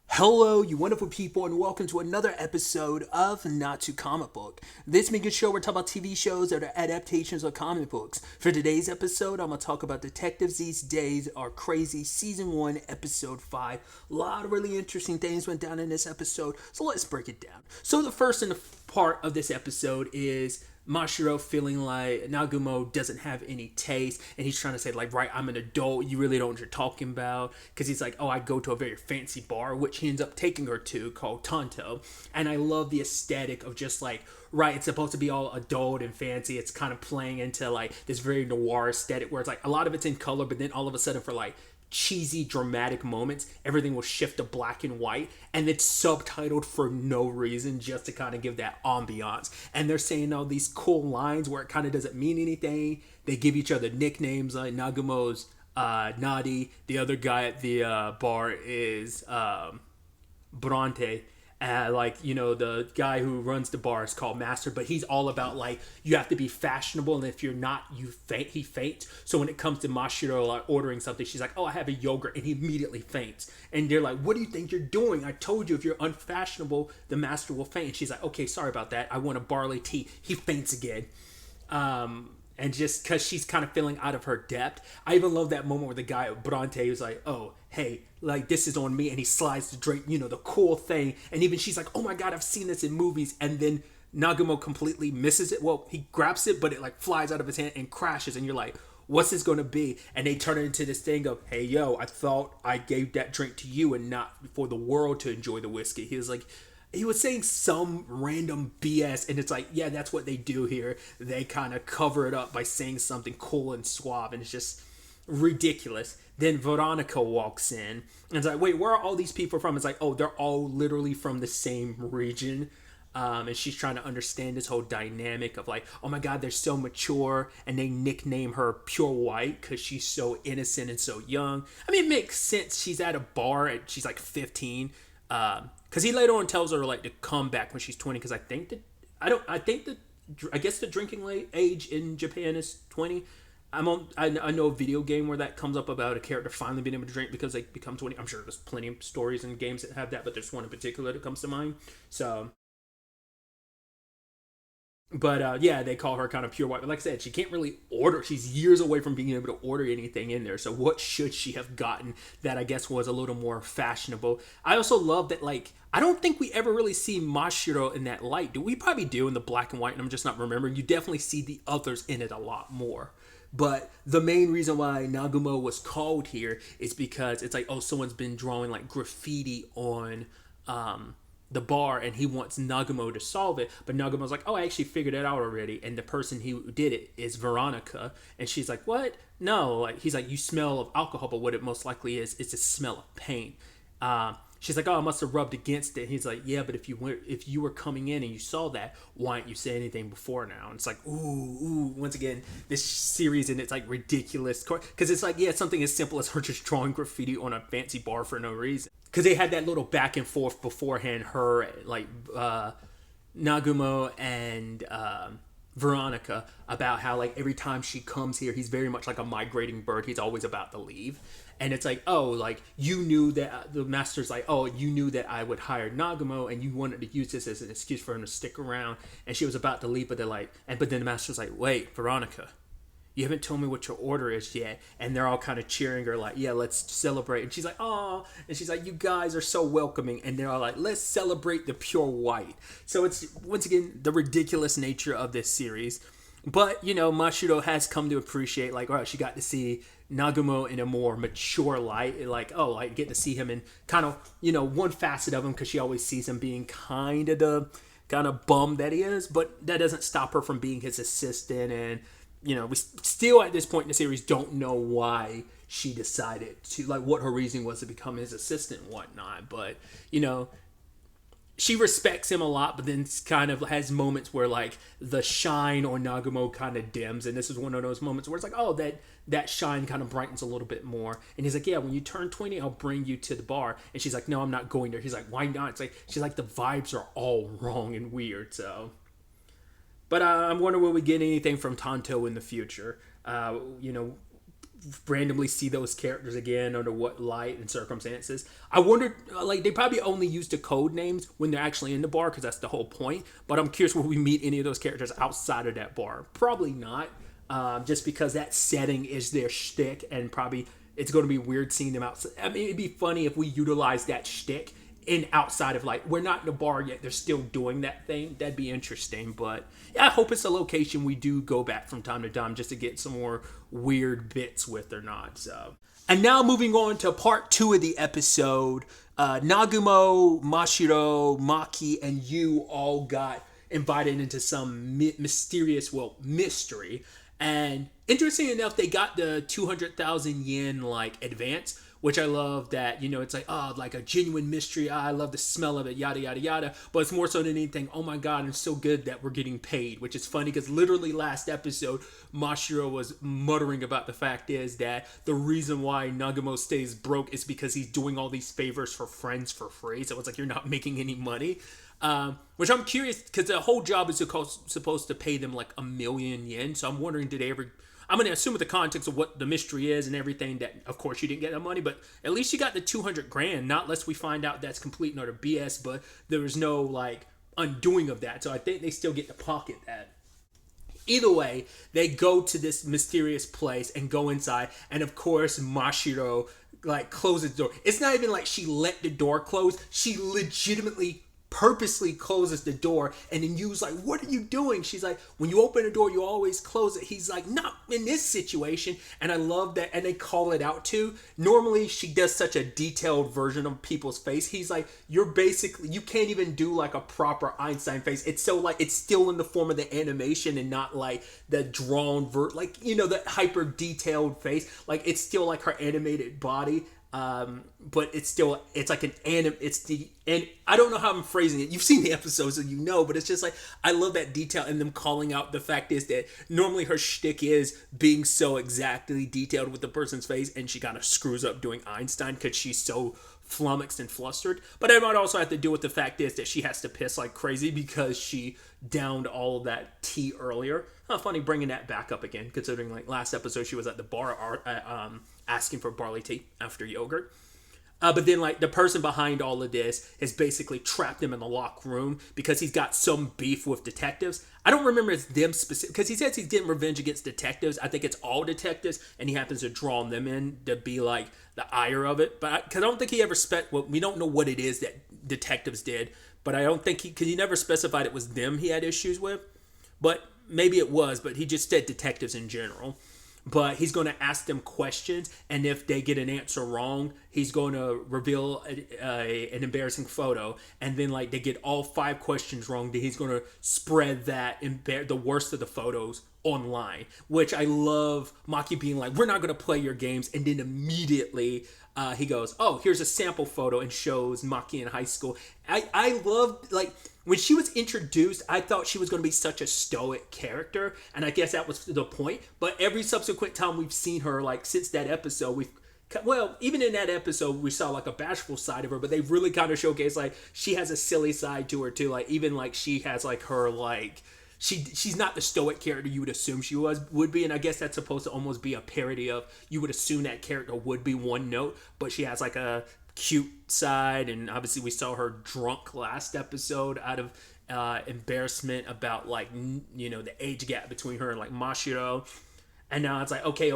Hello, you wonderful people, and welcome to another episode of Not to Comic Book. This being a show where we talk about TV shows that are adaptations of comic books. For today's episode, I'm going to talk about Detectives These Days Are Crazy, Season 1, Episode 5. A lot of really interesting things went down in this episode, so let's break it down. So the first part of this episode is Mashiro feeling like Nagumo doesn't have any taste, and he's trying to say, like, right, I'm an adult, you really don't know what you're talking about, because he's like, oh, I go to a very fancy bar, which he ends up taking her to, called Tonto, and I love the aesthetic of just, like, right, it's supposed to be all adult and fancy, it's kind of playing into, like, this very noir aesthetic, where it's, like, a lot of it's in color, but then all of a sudden for, like, cheesy dramatic moments everything will shift to black and white, and it's subtitled for no reason, just to kind of give that ambiance. And they're saying all these cool lines where it kind of doesn't mean anything. They give each other nicknames, like Nagumo's Nadi, the other guy at the bar is Bronte. The guy who runs the bar is called Master, but he's all about, like, you have to be fashionable, and if you're not, you faint. He faints. So when it comes to Mashiro, like, ordering something, she's like, oh, I have a yogurt, and he immediately faints. And they're like, what do you think you're doing? I told you if you're unfashionable, the Master will faint. And she's like, okay, sorry about that. I want a barley tea. He faints again. And just because she's kind of feeling out of her depth. I even love that moment where the guy, Bronte, was like, oh, hey, like, this is on me. And he slides the drink, the cool thing. And even she's like, oh my God, I've seen this in movies. And then Nagumo completely misses it. Well, he grabs it, but it, like, flies out of his hand and crashes. And you're like, what's this going to be? And they turn it into this thing of, hey, yo, I thought I gave that drink to you and not for the world to enjoy the whiskey. He was saying some random BS, and it's like, yeah, that's what they do here. They kind of cover it up by saying something cool and suave, and it's just ridiculous. Then Veronica walks in, and it's like, wait, where are all these people from? It's like, oh, they're all literally from the same region. And she's trying to understand this whole dynamic of, like, oh my God, they're so mature, and they nickname her Pure White because she's so innocent and so young. I mean, it makes sense. She's at a bar, and she's like 15. Because he later on tells her, like, to come back when she's 20. Because I guess the drinking age in Japan is 20. I know a video game where that comes up about a character finally being able to drink because they become 20. I'm sure there's plenty of stories and games that have that, but there's one in particular that comes to mind. So, but yeah, they call her kind of pure white. But like I said, she can't really order. She's years away from being able to order anything in there. So what should she have gotten that I guess was a little more fashionable? I also love that, like, I don't think we ever really see Mashiro in that light. Do we? Probably do in the black and white, and I'm just not remembering. You definitely see the others in it a lot more. But the main reason why Nagumo was called here is because it's like, oh, someone's been drawing, like, graffiti on the bar, and he wants Nagumo to solve it. But Nagumo's like, oh, I actually figured it out already, and the person who did it is Veronica. And she's like, what? No. Like, he's like, you smell of alcohol, but what it most likely is, it's a smell of paint. She's like, oh, I must have rubbed against it. And he's like, yeah, but if you were coming in and you saw that, why didn't you say anything before now? And it's like, ooh, once again, this series, and it's like ridiculous. Because it's like, yeah, something as simple as her just drawing graffiti on a fancy bar for no reason. Because they had that little back and forth beforehand, her, like, Nagumo and Veronica, about how, like, every time she comes here, he's very much like a migrating bird. He's always about to leave. And it's like, oh, like, you knew that, the Master's like, oh, you knew that I would hire Nagumo, and you wanted to use this as an excuse for him to stick around. And she was about to leave, but they're like, but then the Master's like, wait, Veronica, you haven't told me what your order is yet. And they're all kind of cheering her, like, yeah, let's celebrate. And she's like, oh, and she's like, you guys are so welcoming. And they're all like, let's celebrate the pure white. So it's, once again, the ridiculous nature of this series. But, Mashiro has come to appreciate, like, all right, she got to see Nagumo in a more mature light. Like, oh, like, get to see him in kind of, one facet of him, because she always sees him being kind of bummed that he is. But that doesn't stop her from being his assistant. And, we still at this point in the series don't know why she decided to, like, what her reason was to become his assistant and whatnot. But, she respects him a lot, but then kind of has moments where, like, the shine on Nagumo kind of dims. And this is one of those moments where it's like, oh, that shine kind of brightens a little bit more. And he's like, yeah, when you turn 20, I'll bring you to the bar. And she's like, no, I'm not going there. He's like, why not? It's like, she's like, the vibes are all wrong and weird. So, but I'm wondering, will we get anything from Tonto in the future? randomly see those characters again under what light and circumstances. I wondered, like, they probably only use the code names when they're actually in the bar because that's the whole point. But I'm curious, will we meet any of those characters outside of that bar? Probably not, just because that setting is their shtick, and probably it's going to be weird seeing them outside. I mean, it'd be funny if we utilize that shtick in outside of, like, we're not in the bar yet, they're still doing that thing. That'd be interesting. But yeah, I hope it's a location we do go back from time to time just to get some more weird bits with or not. So, and now moving on to part 2 of the episode, Nagumo, Mashiro, Maki, and Yu all got invited into some mysterious, mystery. And interesting enough, they got the 200,000 yen like advance, which I love. That, you know, it's like, oh, like a genuine mystery. I love the smell of it, yada yada yada. But it's more so than anything, oh my god, it's so good that we're getting paid, which is funny because literally last episode Mashiro was muttering about the fact is that the reason why Nagumo stays broke is because he's doing all these favors for friends for free. So it's like, you're not making any money. Which I'm curious, because the whole job is supposed to pay them like 1 million yen. So I'm wondering, did they ever... I'm going to assume with the context of what the mystery is and everything that, of course, you didn't get that money, but at least you got the 200 grand, not lest we find out that's complete and utter BS, but there was no, like, undoing of that. So I think they still get to pocket that. Either way, they go to this mysterious place and go inside, and of course, Mashiro, like, closes the door. It's not even like she let the door close. She legitimately purposely closes the door, and then Yu's like, what are you doing? She's like, when you open the door, you always close it. He's like, not in this situation. And I love that. And they call it out too. Normally she does such a detailed version of people's face. He's like, you can't even do like a proper Einstein face. It's so like, it's still in the form of the animation and not like the drawn like, you know, the hyper detailed face. Like, it's still like her animated body. But it's like and I don't know how I'm phrasing it. You've seen the episodes, so you know, but it's just like, I love that detail and them calling out the fact is that normally her shtick is being so exactly detailed with the person's face, and she kind of screws up doing Einstein because she's so flummoxed and flustered. But it might also have to do with the fact is that she has to piss like crazy because she downed all of that tea earlier. Funny bringing that back up again, considering like last episode she was at the bar asking for barley tea after yogurt. But then like the person behind all of this has basically trapped him in the locked room because he's got some beef with detectives. I don't remember it's them specific, because he says he's getting revenge against detectives. I think it's all detectives, and he happens to draw them in to be like the ire of it. But because I don't think he ever we don't know what it is that detectives did, but I don't think because he never specified it was them he had issues with. But maybe it was, but he just said detectives in general. But he's going to ask them questions, and if they get an answer wrong, he's going to reveal an embarrassing photo, and then like they get all 5 questions wrong, then he's going to spread that the worst of the photos online, which I love. Maki being like, we're not going to play your games, and then immediately he goes, oh, here's a sample photo, and shows Maki in high school. I love, like, when she was introduced, I thought she was going to be such a stoic character, and I guess that was the point. But every subsequent time we've seen her, like, since that episode, even in that episode, we saw, like, a bashful side of her, but they've really kind of showcased, like, she has a silly side to her, too. Like, even, like, she has, like, her, like, she's not the stoic character you would assume she would be, and I guess that's supposed to almost be a parody of, you would assume that character would be one note, but she has, like, a cute side, and obviously we saw her drunk last episode out of embarrassment about, like, you know, the age gap between her and like Mashiro, and now it's like, okay,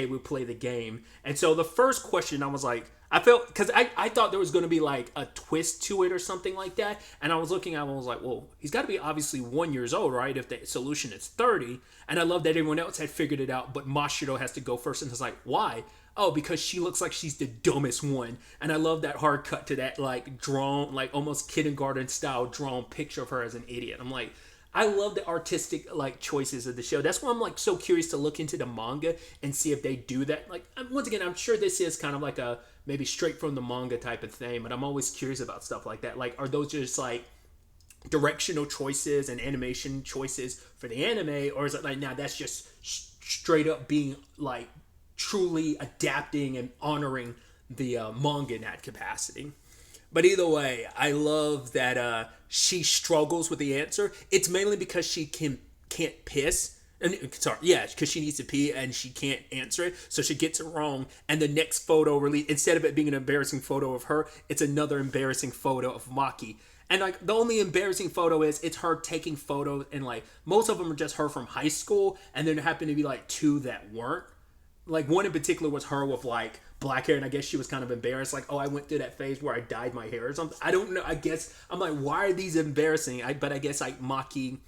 we play the game. And so the first question, I was like, I felt, because I thought there was going to be like a twist to it or something like that, and I was looking at him, I was like, well, he's got to be obviously 1 year old, right, if the solution is 30. And I love that everyone else had figured it out, but Mashiro has to go first, and it's like, why? Oh, because she looks like she's the dumbest one. And I love that hard cut to that, like, drawn, like, almost kindergarten style drawn picture of her as an idiot. I'm like, I love the artistic, like, choices of the show. That's why I'm, like, so curious to look into the manga and see if they do that. Like, once again, I'm sure this is kind of like a maybe straight from the manga type of thing, but I'm always curious about stuff like that. Like, are those just, like, directional choices and animation choices for the anime, or is it like, now that's just straight up being, like, truly adapting and honoring the manga in that capacity? But either way, I love that she struggles with the answer. It's mainly because she can't piss. Sorry, yeah, because she needs to pee and she can't answer it, so she gets it wrong. And the next photo release, instead of it being an embarrassing photo of her, it's another embarrassing photo of Maki. And like the only embarrassing photo is it's her taking photos, and like most of them are just her from high school, and then there happen to be like two that weren't. Like one in particular was her with like black hair, and I guess she was kind of embarrassed, like, oh, I went through that phase where I dyed my hair or something. I don't know. I guess I'm like, why are these embarrassing? But I guess like Maki,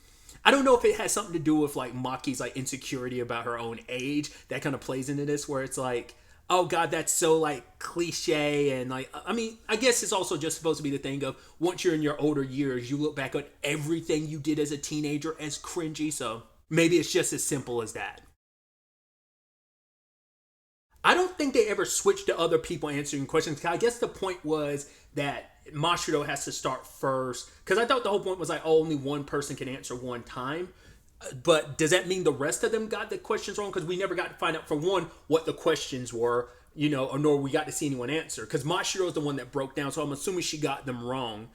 I don't know if it has something to do with like Maki's like insecurity about her own age that kind of plays into this, where it's like, oh god, that's so like cliche. And like, I mean, I guess it's also just supposed to be the thing of once you're in your older years, you look back on everything you did as a teenager as cringy. So maybe it's just as simple as that. I don't think they ever switched to other people answering questions. I guess the point was that Mashiro has to start first. Because I thought the whole point was like, oh, only one person can answer one time. But does that mean the rest of them got the questions wrong? Because we never got to find out, for one, what the questions were, or nor we got to see anyone answer. Because Mashiro is the one that broke down, so I'm assuming she got them wrong.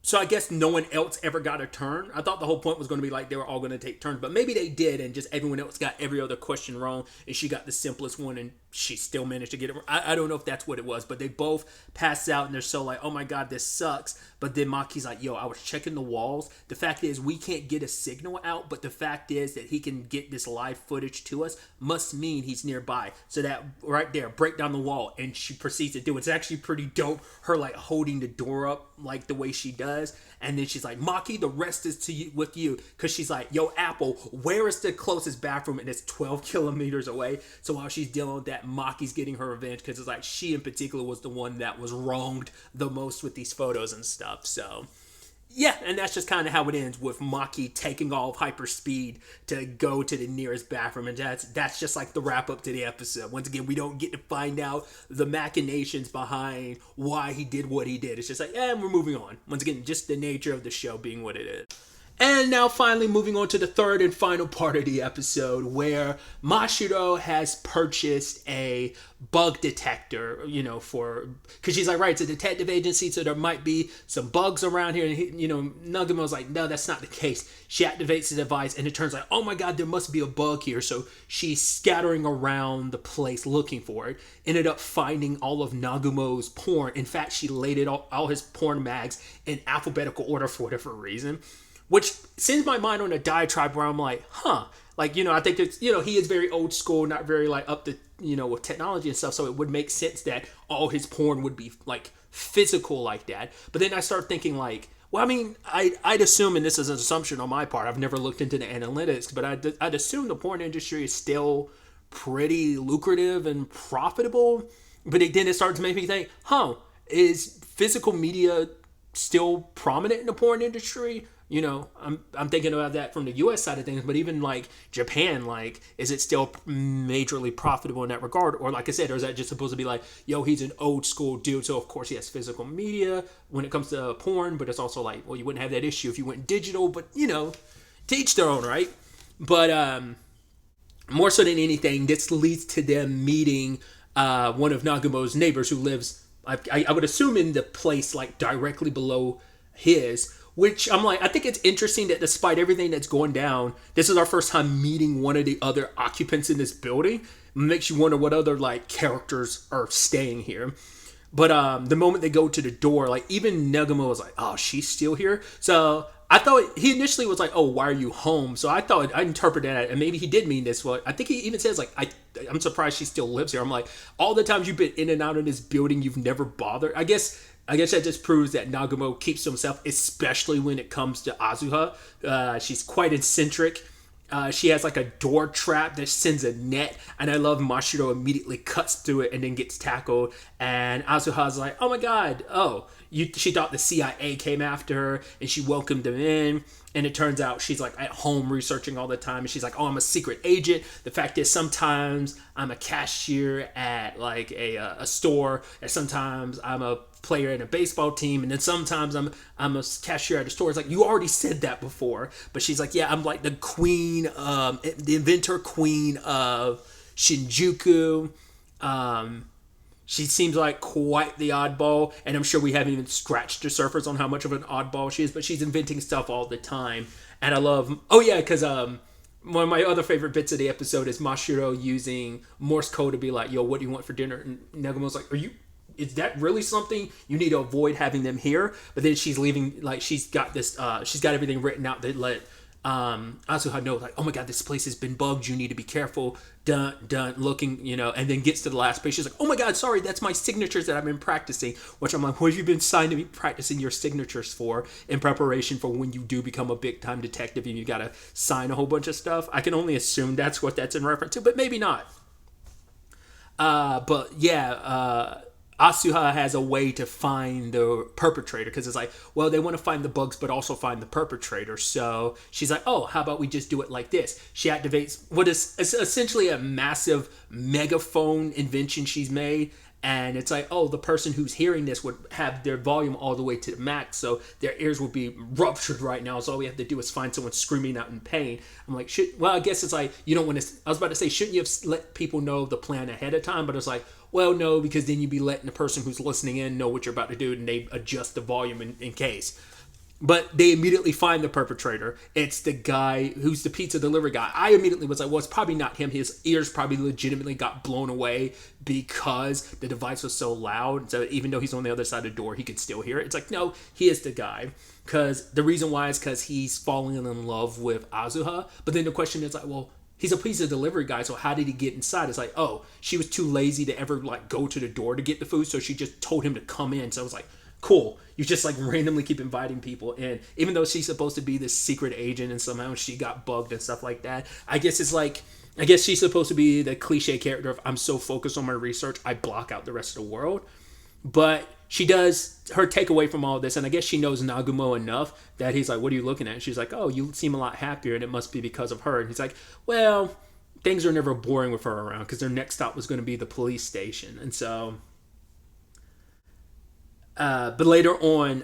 So I guess no one else ever got a turn. I thought the whole point was going to be like they were all going to take turns, but maybe they did, and just everyone else got every other question wrong, and she got the simplest one, and she still managed to get it wrong. I don't know if that's what it was, but they both passed out, and they're so like, oh my god, this sucks. But then Maki's like, yo, I was checking the walls. The fact is, we can't get a signal out, but the fact is that he can get this live footage to us must mean he's nearby. So that right there, break down the wall, and she proceeds to do it. It's actually pretty dope, her like holding the door up like the way she does. And then she's like, Maki, the rest is with you. Because she's like, yo, Apple, where is the closest bathroom? And it's 12 kilometers away. So while she's dealing with that, Maki's getting her revenge. Because it's like she in particular was the one that was wronged the most with these photos and stuff. So yeah, and that's just kind of how it ends, with Maki taking off hyperspeed to go to the nearest bathroom. And that's just like the wrap up to the episode. Once again, we don't get to find out the machinations behind why he did what he did. It's just like, we're moving on. Once again, just the nature of the show being what it is. And now finally moving on to the third and final part of the episode, where Mashiro has purchased a bug detector, because she's like, right, it's a detective agency, so there might be some bugs around here. And, Nagumo's like, no, that's not the case. She activates the device, and it turns out, oh my god, there must be a bug here. So she's scattering around the place looking for it. Ended up finding all of Nagumo's porn. In fact, she laid it all his porn mags in alphabetical order for whatever reason. Which sends my mind on a diatribe where I'm like, I think it's, he is very old school, not very like up to, with technology and stuff. So it would make sense that all his porn would be like physical like that. But then I start thinking like, well, I mean, I'd assume, and this is an assumption on my part, I've never looked into the analytics, but I'd assume the porn industry is still pretty lucrative and profitable. But then it started to make me think, is physical media still prominent in the porn industry? I'm thinking about that from the U.S. side of things, but even like Japan, like, is it still majorly profitable in that regard? Or like I said, or is that just supposed to be like, yo, he's an old school dude, so of course he has physical media when it comes to porn, but it's also like, well, you wouldn't have that issue if you went digital, but to each their own, right? But more so than anything, this leads to them meeting one of Nagumo's neighbors who lives, I would assume, in the place like directly below his. Which I'm like, I think it's interesting that despite everything that's going down, this is our first time meeting one of the other occupants in this building. It makes you wonder what other like characters are staying here. But the moment they go to the door, like even Nagumo was like, oh, she's still here. So I thought he initially was like, oh, why are you home? So I thought I interpreted that, and maybe he did mean this. Well, I think he even says like, I'm surprised she still lives here. I'm like, all the times you've been in and out of this building, you've never bothered. I guess that just proves that Nagumo keeps to himself, especially when it comes to Azuha. She's quite eccentric. She has like a door trap that sends a net, and I love Mashiro immediately cuts through it and then gets tackled. And Azuha's like, oh my god, she thought the CIA came after her, and she welcomed them in. And it turns out she's like at home researching all the time. And she's like, oh, I'm a secret agent. The fact is sometimes I'm a cashier at like a store. And sometimes I'm a player in a baseball team. And then sometimes I'm a cashier at a store. It's like, you already said that before. But she's like, yeah, I'm like the queen, the inventor queen of Shinjuku. She seems like quite the oddball, and I'm sure we haven't even scratched the surface on how much of an oddball she is, but she's inventing stuff all the time. And I love, oh yeah, because one of my other favorite bits of the episode is Mashiro using Morse code to be like, yo, what do you want for dinner? And Nagumo's like, is that really something you need to avoid having them here? But then she's leaving, like, she's got everything written out that let Asuha know, like, oh my god, this place has been bugged, you need to be careful, dun, looking, and then gets to the last page, she's like, oh my god, sorry, that's my signatures that I've been practicing, which I'm like, what have you been signed to be practicing your signatures for in preparation for when you do become a big time detective and you gotta sign a whole bunch of stuff? I can only assume that's what that's in reference to, but maybe not. But yeah, Asuha has a way to find the perpetrator, because it's like, well, they want to find the bugs but also find the perpetrator. So she's like, oh, how about we just do it like this? She activates what is essentially a massive megaphone invention she's made. And it's like, oh, the person who's hearing this would have their volume all the way to the max, so their ears would be ruptured right now. So all we have to do is find someone screaming out in pain. I'm like, well, I guess it's like, you don't want to, I was about to say, shouldn't you have let people know the plan ahead of time? But it's like, well, no, because then you'd be letting the person who's listening in know what you're about to do, and they adjust the volume in case. But they immediately find the perpetrator. It's the guy who's the pizza delivery guy. I immediately was like, well, it's probably not him. His ears probably legitimately got blown away because the device was so loud. So even though he's on the other side of the door, he could still hear it. It's like, no, he is the guy. Because the reason why is because he's falling in love with Azuha. But then the question is like, well, he's a pizza delivery guy, so how did he get inside? It's like, oh, she was too lazy to ever like go to the door to get the food, so she just told him to come in. So I was like, cool. You just like randomly keep inviting people in, even though she's supposed to be this secret agent and somehow she got bugged and stuff like that. I guess she's supposed to be the cliche character of, I'm so focused on my research, I block out the rest of the world. But she does, her takeaway from all this, and I guess she knows Nagumo enough that he's like, what are you looking at? And she's like, oh, you seem a lot happier, and it must be because of her. And he's like, well, things are never boring with her around, because their next stop was going to be the police station. And so but later on,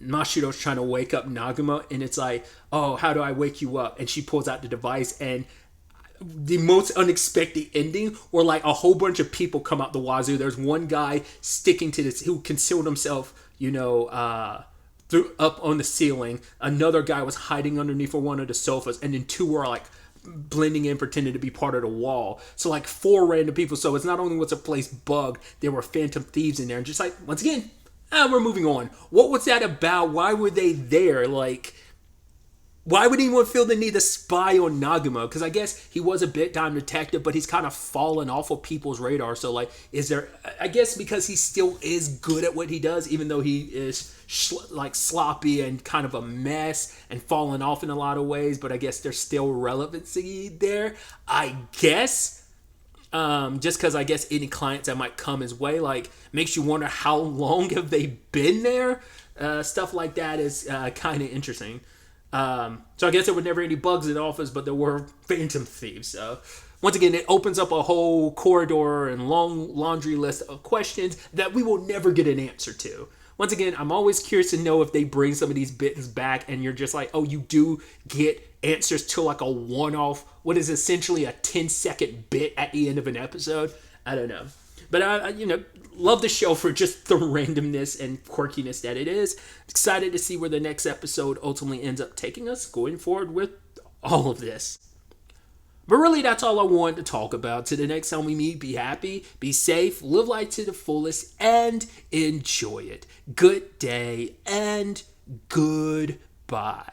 Mashiro's trying to wake up Nagumo, and it's like, oh, how do I wake you up? And she pulls out the device, and the most unexpected ending where like a whole bunch of people come out the wazoo. There's one guy sticking to this who concealed himself, through up on the ceiling. Another guy was hiding underneath one of the sofas, and then two were like blending in, pretending to be part of the wall. So like 4 random people. So it's not only was a place bugged, there were phantom thieves in there. And just like, once again, we're moving on. What was that about? Why were they there? Like, why would anyone feel the need to spy on Nagumo? Because I guess he was a bit-time detective, but he's kind of fallen off of people's radar. So, like, I guess because he still is good at what he does, even though he is, sloppy and kind of a mess and falling off in a lot of ways, but I guess there's still relevancy there, I guess. Just because I guess any clients that might come his way, like, makes you wonder how long have they been there? Stuff like that is kind of interesting. So I guess there were never any bugs in the office, but there were phantom thieves. So once again, it opens up a whole corridor and long laundry list of questions that we will never get an answer to. Once again, I'm always curious to know if they bring some of these bits back and you're just like, oh, you do get answers to like a one-off, what is essentially a 10-second bit at the end of an episode. I don't know. But I love the show for just the randomness and quirkiness that it is. Excited to see where the next episode ultimately ends up taking us going forward with all of this. But really, that's all I wanted to talk about. Till the next time we meet, be happy, be safe, live life to the fullest, and enjoy it. Good day and goodbye.